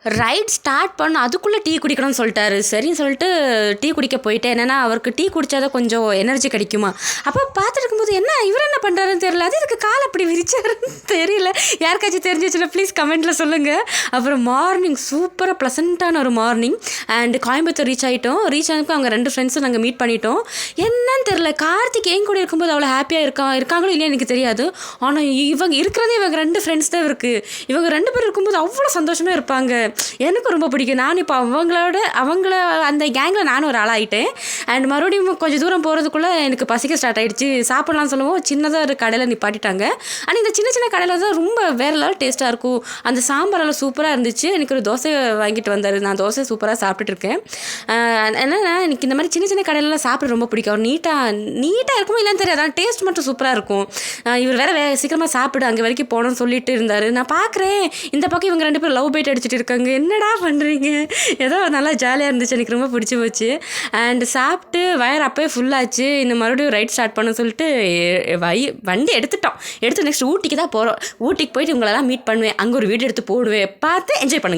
Ride start பண்ண அதுக்குள்ளே tea குடிக்கணும்னு சொல்லிட்டாரு. சரின்னு சொல்லிட்டு டீ குடிக்க போயிட்டேன். என்னென்னா அவருக்கு டீ குடித்தாதான் கொஞ்சம் எனர்ஜி கிடைக்குமா. அப்போ பார்த்துட்டு இருக்கும்போது என்ன இவர் என்ன பண்ணுறாருன்னு தெரியல. அது இதுக்கு கால் அப்படி விரிச்சாருன்னு தெரியல. யாருக்காச்சும் தெரிஞ்சிச்சுன்னா ப்ளீஸ் கமெண்ட்டில் சொல்லுங்கள். அப்புறம் மார்னிங் சூப்பராக ப்ளசண்ட்டான ஒரு மார்னிங். அண்டு கோயம்புத்தூர் ரீச் ஆகிட்டோம். ரீச் ஆனதுக்கு அவங்க 2 ஃப்ரெண்ட்ஸும் நாங்கள் மீட் பண்ணிட்டோம். என்னன்னு தெரில, கார்த்திக் என் கூட இருக்கும்போது அவ்வளோ ஹாப்பியாக இருக்காங்களோ இல்லையா எனக்கு தெரியாது. ஆனால் இவங்க இருக்கிறதே இவங்க 2 ஃப்ரெண்ட்ஸ் தான் இருக்குது. இவங்க 2 பேர் இருக்கும்போது அவ்வளோ சந்தோஷமாக இருப்பாங்க. எனக்கு ரொம்ப பிடிக்கும். நான் இப்போ அவங்கள அந்த கேங்கில் நானும் ஒரு ஆளாகிட்டேன். அண்ட் மறுபடியும் கொஞ்சம் தூரம் போகிறதுக்குள்ளே எனக்கு பசிக்க ஸ்டார்ட் ஆகிடுச்சு. சாப்பிட்லான்னு சொல்லுவோம் சின்னதாக ஒரு கடையில் நிப்பாட்டிட்டாங்க. ஆனால் இந்த சின்ன சின்ன கடையில் தான் ரொம்ப வேறு லெவல் டேஸ்ட்டாக இருக்கும். அந்த சாம்பாரெல்லாம் சூப்பராக இருந்துச்சு. எனக்கு ஒரு தோசை வாங்கிட்டு வந்தார். நான் தோசை சூப்பராக சாப்பிட்டுருக்கேன். என்னென்னா எனக்கு இந்த மாதிரி சின்ன சின்ன கடையிலலாம் சாப்பிட ரொம்ப பிடிக்கும். அவர் நீட்டாக இருக்குமோ இல்லைன்னு தெரியாது, ஆனால் டேஸ்ட் மட்டும் சூப்பராக இருக்கும். இவர் வேறு சீக்கிரமாக சாப்பிடு அங்கே வரைக்கும் போகணும்னு சொல்லிட்டு இருந்தார். நான் பார்க்குறேன் இந்த பக்கம் இவங்க 2 பேரும் லவ் பைட் அடிச்சுட்டு இருக்காங்க. என்னடா பண்ணுறீங்க? ஏதோ நல்லா ஜாலியாக இருந்துச்சு. எனக்கு ரொம்ப பிடிச்சி போச்சு. அண்ட் சாப்பிட்டு வயர் அப்போயே ஃபுல்லாச்சு. இன்னும் மறுபடியும் ரைட் ஸ்டார்ட் பண்ண சொல்லிட்டு வண்டி எடுத்து நெக்ஸ்ட் ஊட்டிக்கு தான் போகிறோம். ஊட்டிக்கு போயிட்டு உங்களெல்லாம் மீட் பண்ணுவேன். அங்கே ஒரு வீடியோ எடுத்து போடுவேன். பார்த்து என்ஜாய் பண்ணுங்கள்.